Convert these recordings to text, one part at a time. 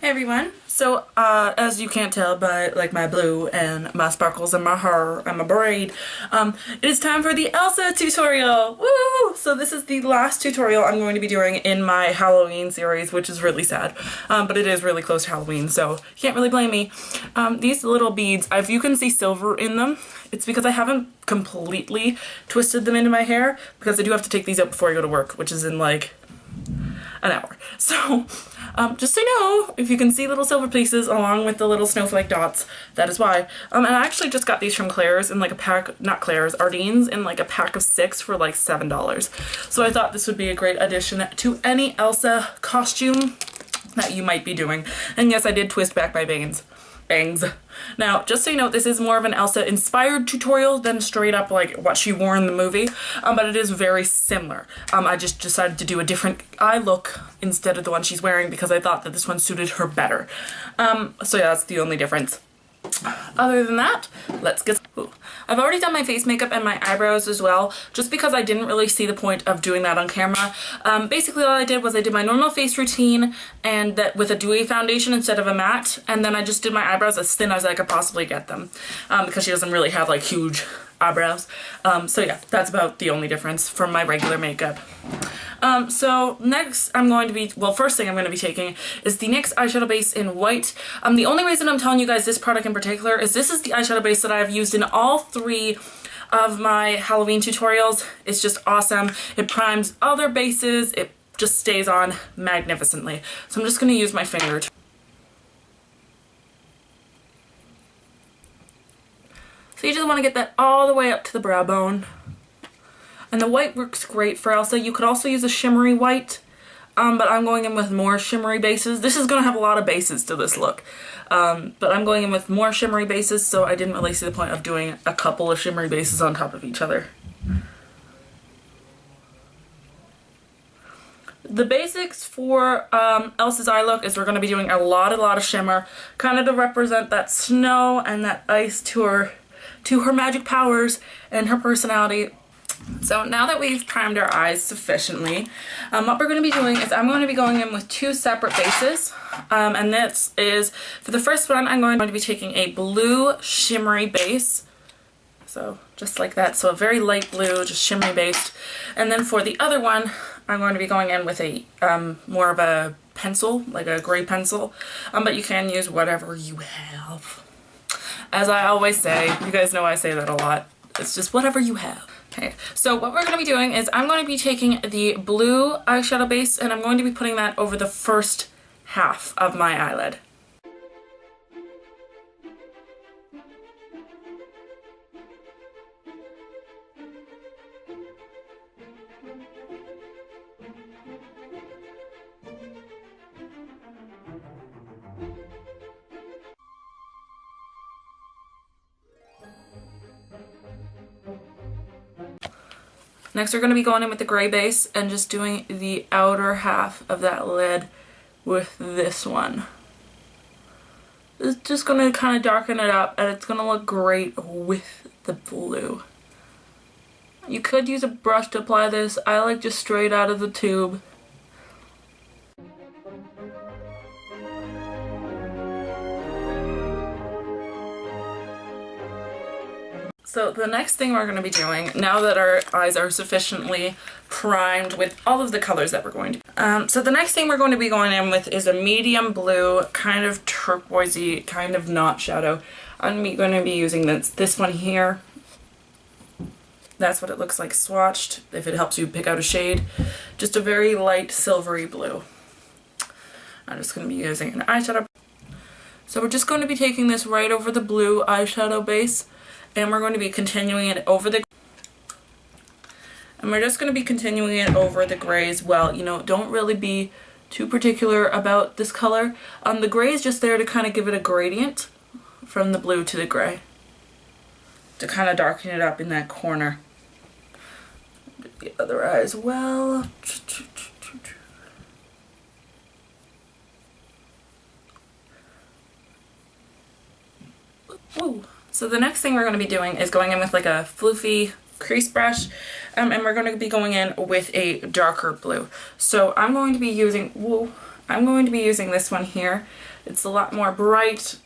Hey everyone, so as you can't tell by like my blue and my sparkles and my hair and my braid, it is time for the Elsa tutorial! Woo! So this is the last tutorial I'm going to be doing in my Halloween series, which is really sad, but it is really close to Halloween, so you can't really blame me. These little beads, if you can see silver in them, it's because I haven't completely twisted them into my hair, because I do have to take these out before I go to work, which is in like an hour. So just so you know, if you can see little silver pieces along with the little snowflake dots, that is why. And I actually just got these from Claire's in like a pack, not Claire's, Ardene's in like a pack of 6 for like $7. So I thought this would be a great addition to any Elsa costume that you might be doing. And yes, I did twist back my bangs. Now, just so you know, this is more of an Elsa inspired tutorial than straight up like what she wore in the movie, but it is very similar. I just decided to do a different eye look instead of the one she's wearing because I thought that this one suited her better. So yeah, that's the only difference. Other than that, let's get... Ooh. I've already done my face makeup and my eyebrows as well, just because I didn't really see the point of doing that on camera. Basically all I did was I did my normal face routine and that with a dewy foundation instead of a matte, and then I just did my eyebrows as thin as I could possibly get them, because she doesn't really have like huge eyebrows. So yeah, that's about the only difference from my regular makeup. So next I'm going to be, well, first thing I'm going to be taking is the NYX eyeshadow base in white. The only reason I'm telling you guys this product in particular is this is the eyeshadow base that I've used in all 3 of my Halloween tutorials. It's just awesome. It primes other bases. It just stays on magnificently. So I'm just going to use my finger. So you just want to get that all the way up to the brow bone. And the white works great for Elsa. You could also use a shimmery white, but I'm going in with more shimmery bases. This is going to have a lot of bases to this look, but I'm going in with more shimmery bases, so I didn't really see the point of doing a couple of shimmery bases on top of each other. The basics for Elsa's eye look is we're going to be doing a lot of shimmer, kind of to represent that snow and that ice to her magic powers and her personality. So now that we've primed our eyes sufficiently, what we're going to be doing is I'm going to be going in with 2 separate bases. And this is, for the first one, I'm going to be taking a blue shimmery base. So just like that. So a very light blue, just shimmery based. And then for the other one, I'm going to be going in with a more of a pencil, like a gray pencil. But you can use whatever you have. As I always say, you guys know I say that a lot. It's just whatever you have. Okay, so what we're going to be doing is I'm going to be taking the blue eyeshadow base and I'm going to be putting that over the first half of my eyelid. Next we're going to be going in with the gray base and just doing the outer half of that lid with this one. It's just going to kind of darken it up and it's going to look great with the blue. You could use a brush to apply this. I like just straight out of the tube. So the next thing we're going to be doing, now that our eyes are sufficiently primed with all of the colors that we're going to so the next thing we're going to be going in with is a medium blue, kind of turquoisey, kind of not shadow. I'm going to be using this one here. That's what it looks like swatched, if it helps you pick out a shade. Just a very light silvery blue. I'm just going to be using an eyeshadow. So we're just going to be taking this right over the blue eyeshadow base. And we're going to be continuing it over the... And we're just going to be continuing it over the gray as well. You know, don't really be too particular about this color. The gray is just there to kind of give it a gradient from the blue to the gray. To kind of darken it up in that corner. The other eye as well. Ooh. So the next thing we're going to be doing is going in with like a floofy crease brush, and we're going to be going in with a darker blue. So I'm going to be using, I'm going to be using this one here It's a lot more bright,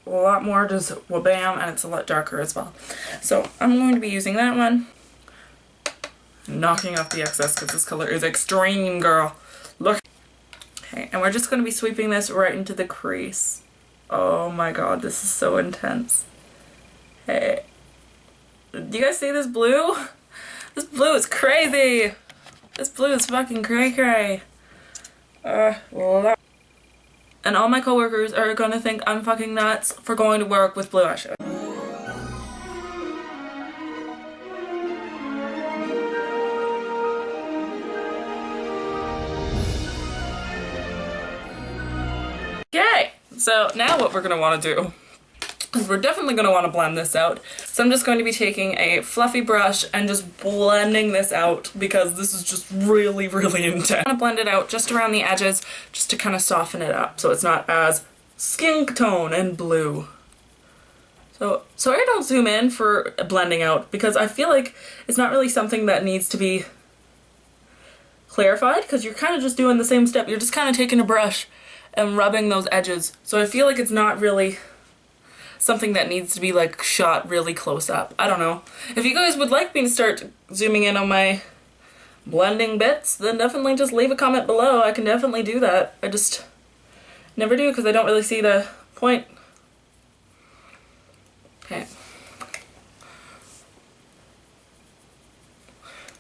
a lot more just wha-bam, and it's a lot darker as well. So I'm going to be using that one. Knocking off the excess because this color is extreme, girl. Look. Okay, and we're just going to be sweeping this right into the crease. Oh my god, this is so intense. Hey. Do you guys see this blue? This blue is crazy! This blue is fucking cray-cray. And all my coworkers are gonna think I'm fucking nuts for going to work with blue eyeshadow. Okay, so now what we're gonna want to do is we're definitely gonna want to blend this out. So I'm just going to be taking a fluffy brush and just blending this out because this is just really, really intense. I'm gonna blend it out just around the edges just to kind of soften it up so it's not as skin tone and blue. So I don't zoom in for blending out because I feel like it's not really something that needs to be clarified because you're kind of just doing the same step. You're just kind of taking a brush and rubbing those edges. So I feel like it's not really something that needs to be like shot really close up. I don't know. If you guys would like me to start zooming in on my blending bits, then definitely just leave a comment below. I can definitely do that. I just never do because I don't really see the point. Okay.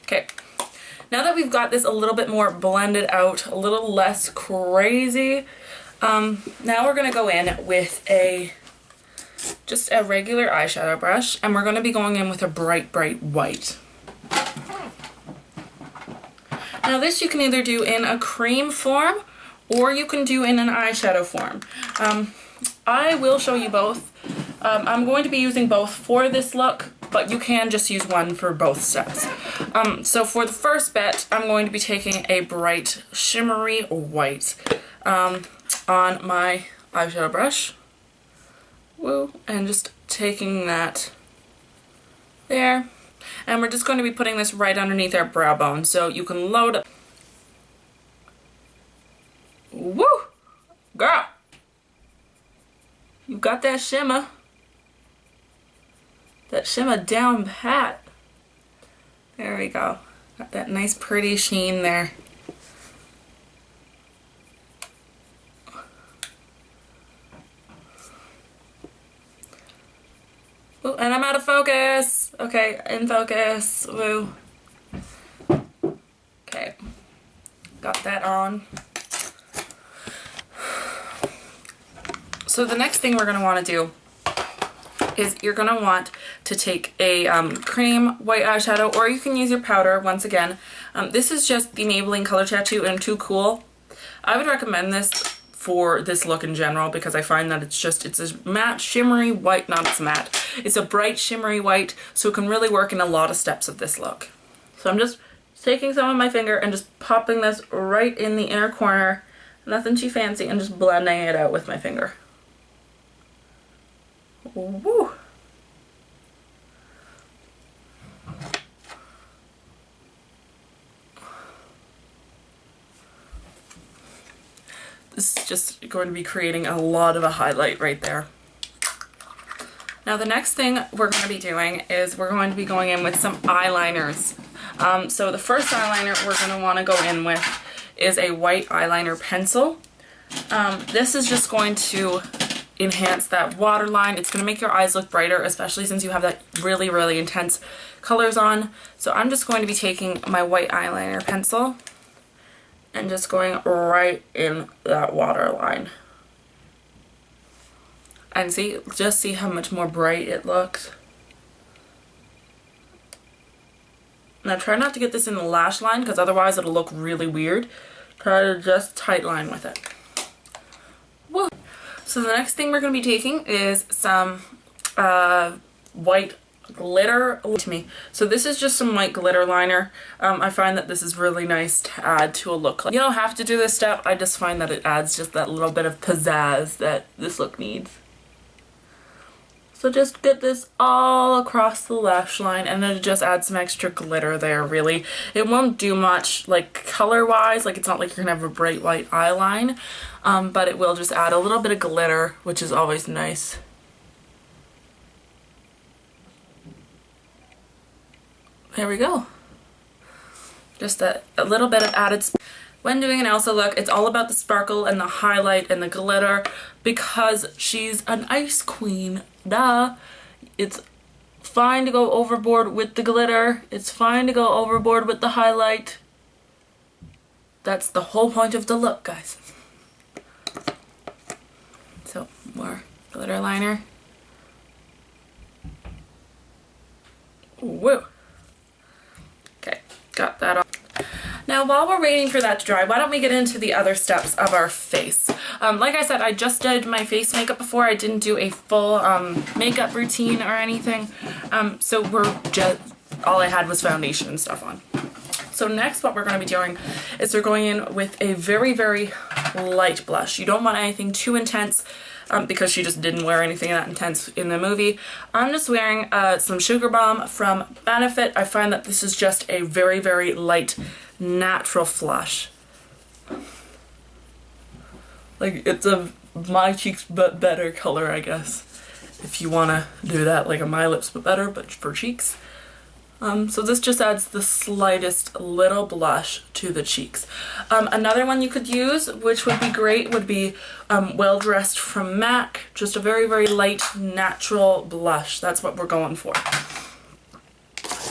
Okay. Now that we've got this a little bit more blended out, a little less crazy, now we're gonna go in with just a regular eyeshadow brush, and we're gonna be going in with a bright, bright white. Now this you can either do in a cream form, or you can do in an eyeshadow form. I will show you both. I'm going to be using both for this look, but you can just use one for both steps. So for the first bit, I'm going to be taking a bright shimmery white on my eyeshadow brush. Woo, and just taking that there. And we're just going to be putting this right underneath our brow bone, so you can load up. Woo! Girl! You got that shimmer. That shimmer down pat. There we go. Got that nice pretty sheen there. Ooh, and I'm out of focus. Okay, in focus. Woo. Okay. Got that on. So the next thing we're going to want to do is you're going to want to take a cream white eyeshadow, or you can use your powder once again. This is just the Maybelline Color Tattoo in Too Cool. I would recommend this for this look in general because I find that it's a matte shimmery white, not it's matte. It's a bright shimmery white, so it can really work in a lot of steps of this look. So I'm just taking some of my finger and just popping this right in the inner corner, nothing too fancy, and just blending it out with my finger. Woo! This is just going to be creating a lot of a highlight right there. Now the next thing we're going to be doing is we're going to be going in with some eyeliners. So the first eyeliner we're going to want to go in with is a white eyeliner pencil. This is just going to enhance that waterline. It's going to make your eyes look brighter, especially since you have that really, really intense colors on. So I'm just going to be taking my white eyeliner pencil and just going right in that waterline. And just see how much more bright it looks. Now try not to get this in the lash line because otherwise it'll look really weird. Try to just tight line with it. Woo. So the next thing we're going to be taking is some white glitter to me. So this is just some white glitter liner. I find that this is really nice to add to a look. You don't have to do this step. I just find that it adds just that little bit of pizzazz that this look needs. So just get this all across the lash line, and then just add some extra glitter there, really. It won't do much, like, color-wise. Like, it's not like you're gonna have a bright white eyeline, but it will just add a little bit of glitter, which is always nice. There we go. Just a little bit of added. When doing an Elsa look, it's all about the sparkle and the highlight and the glitter because she's an ice queen. Duh. It's fine to go overboard with the glitter. It's fine to go overboard with the highlight. That's the whole point of the look, guys. So, more glitter liner. Woo. Okay, got that on. Now, while we're waiting for that to dry, why don't we get into the other steps of our face? Like I said, I just did my face makeup before. I didn't do a full makeup routine or anything. So all I had was foundation and stuff on. So next what we're going to be doing is we're going in with a very, very light blush. You don't want anything too intense because she just didn't wear anything that intense in the movie. I'm just wearing some Sugar Bomb from Benefit. I find that this is just a very, very light, natural flush. Like, it's a My Cheeks But Better color, I guess. If you want to do that, like a My Lips But Better, but for cheeks. So this just adds the slightest little blush to the cheeks. Another one you could use, which would be great, would be Well Dressed from MAC. Just a very, very light, natural blush. That's what we're going for.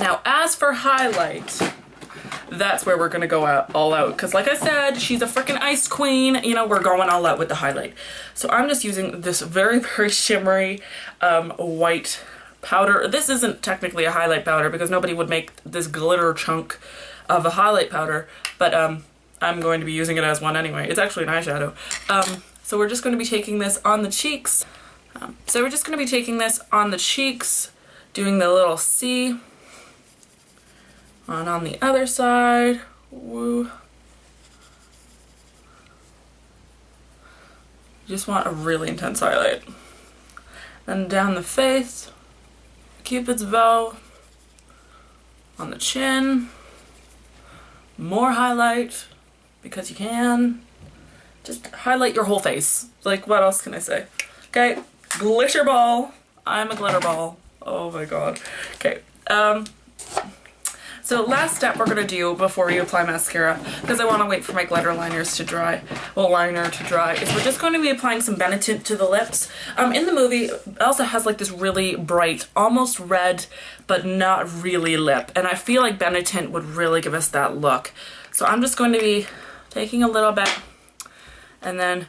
Now, as for highlight, that's where we're going to go all out. Because like I said, she's a freaking ice queen. You know, we're going all out with the highlight. So I'm just using this very, very shimmery white powder. This isn't technically a highlight powder because nobody would make this glitter chunk of a highlight powder, but I'm going to be using it as one anyway. It's actually an eyeshadow. So we're just going to be taking this on the cheeks. Doing the little C. And on the other side. Woo. You just want a really intense highlight. Then down the face. Cupid's bow on the chin, more highlight because you can. Just highlight your whole face. Like, what else can I say? Okay, glitter ball. I'm a glitter ball. Oh my god. Okay, so last step we're gonna do before we apply mascara, because I want to wait for my glitter liners to dry, is we're just going to be applying some Benetint to the lips. In the movie, Elsa has like this really bright, almost red, but not really lip, and I feel like Benetint would really give us that look. So I'm just going to be taking a little bit, and then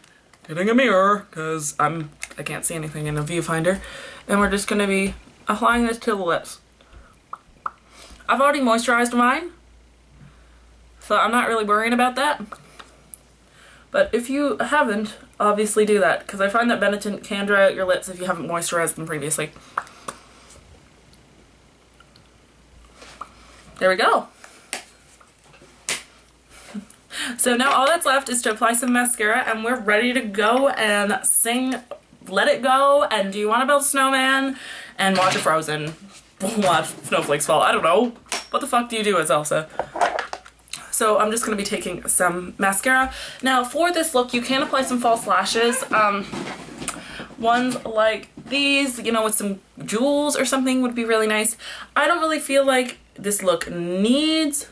getting a mirror, because I can't see anything in the viewfinder, and we're just going to be applying this to the lips. I've already moisturized mine, so I'm not really worrying about that. But if you haven't, obviously do that, because I find that Benetint can dry out your lips if you haven't moisturized them previously. There we go. So now all that's left is to apply some mascara, and we're ready to go and sing Let It Go and Do You Want to Build a Snowman and watch it Frozen. Watch snowflakes fall. I don't know. What the fuck do you do as Elsa? So I'm just going to be taking some mascara. Now for this look, you can apply some false lashes. Ones like these, you know, with some jewels or something would be really nice. I don't really feel like this look needs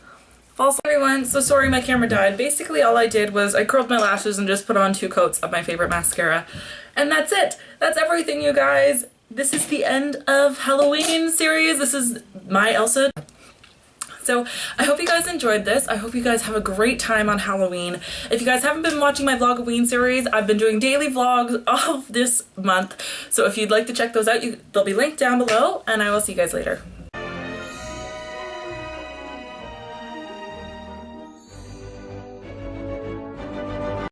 false. Everyone, so sorry my camera died. Basically all I did was I curled my lashes and just put on 2 coats of my favorite mascara. And that's it. That's everything, you guys. This is the end of Halloween series. This is my Elsa. So I hope you guys enjoyed this. I hope you guys have a great time on Halloween. If you guys haven't been watching my Vlogoween series, I've been doing daily vlogs all of this month. So if you'd like to check those out, they'll be linked down below, and I will see you guys later.